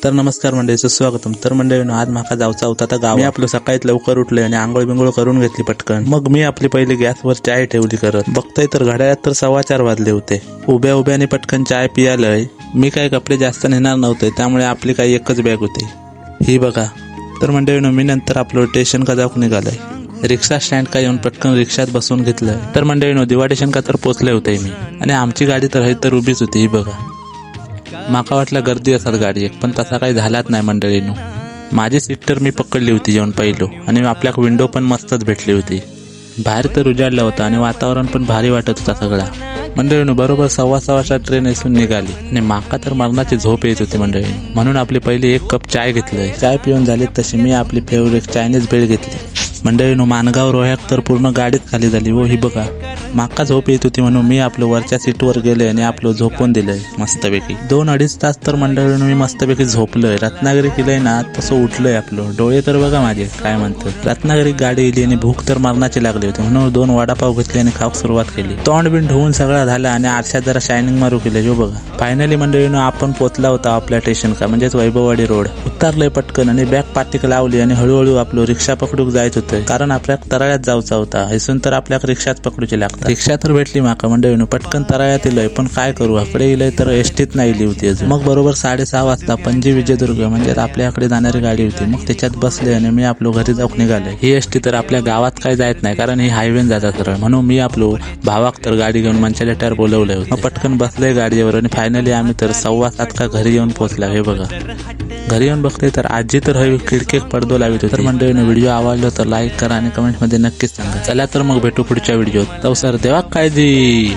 तर नमस्कार मंडळीचं स्वागतम। तर मंडळीनो आज माका जाऊचा होता तर गाव। मी आपलं सकाळीच लवकर उठले आणि आंघोळ बिंगोळ करून घेतली पटकन। मग मी आपली पहिली गॅसवर चाय ठेवली करत। बघताय तर घड्याळात तर 4:15 वाजले होते। उभ्या उभ्याने पटकन चाय पियालय। मी काय कपडे जास्त नेणार नव्हते त्यामुळे आपली काही एकच बॅग होती, ही बघा। तर मंडळीनो मी नंतर आपलं स्टेशन का जाऊक निघालय। रिक्षा स्टँड का येऊन पटकन रिक्षात बसून घेतलंय। तर मंडळीनो दिवाडी स्टेशन का तर पोचले होते मी आणि आमची गाडी तर हे तर उभीच होती, ही बघा। माका वाटलं गर्दी असेल गाडीत, पण तसा काही झालाच नाही मंडळीनो। माझी सीट तर मी पकडली होती जेवण पहिलो आणि आपल्या विंडो पण मस्तच भेटली होती। बाहेर तर उजाडला होता आणि वातावरण पण भारी वाटत होता सगळा। मंडळीनो बरोबर 6:15च्या ट्रेन इथून निघाली आणि माका तर मरणाची झोप येत होती मंडळी। म्हणून आपली पहिली एक कप चाय घेतलंय। चाय पिऊन झाली तशी मी आपली फेवरेट चायनीज भेळ घेतली। मंडळीनो मानगाव रोह्याक तर पूर्ण गाडीत खाली झाली हो, ही बघा। माका झोप येत होती म्हणून मी आपलं वरच्या सीटवर गेले आणि आपलं झोपून दिलंय मस्तपैकी। 2-2.5 तास तर मंडळीनो मी मस्तपैकी झोपलोय। रत्नागिरी केलंय ना तसं उठलंय आपलं। डोळे तर बघा माझे काय म्हणतात। रत्नागिरी गाडी इली आणि भूक तर मरणाची लागली होती म्हणून 2 वडापाव घेतले आणि खाऊक सुरुवात केली। तोंड बिन धुवून सगळं झालं आणि आरशात जरा शायनिंग मारू केले, हो बघा। फायनली मंडळीनो आपण पोचला होता आपल्या स्टेशन का, म्हणजेच वैभववाडी रोड। उतरलोय पटकन आणि बॅग पाठीक लावली आणि हळूहळू आपलं रिक्षा पकडूक जायच होतं, कारण आपल्या तराळ्यात जाऊचा होता। इथून तर आपल्या रिक्षात पकडूची लागतात। रिक्षा तर भेटली माका मंडळीनो, पटकन तराळ्यात इलय, पण काय करू आकडे इलय तर एसटीत नाही इली होती अजून। मग बरोबर 6:30 वाजता पणजी विजयदुर्ग म्हणजे आपल्याकडे जाणारी गाडी होती, मग त्याच्यात बसले आणि मी आपलं घरी जाऊक निघाले। ही एसटी तर आपल्या गावात काय जायत नाही, कारण ही हायवेन जातात सरळ, म्हणून मी आपलो भावाक तर गाडी घेऊन मंचाच्या टायर बोलवले होते। मग पटकन बसले गाडीवर आणि फायनली आम्ही तर 6:15 का घरी येऊन पोहोचला, हे बघा। घरी येऊन बघते तर आजी तर हवी खिडकीत पडदो लावित होती। तर मंडळीनो व्हिडिओ आवडला तर लाईक करा आणि कमेंट मध्ये नक्कीच सांगा। चला तर मग भेटू पुढच्या व्हिडिओत। तर सर देवा काळजी।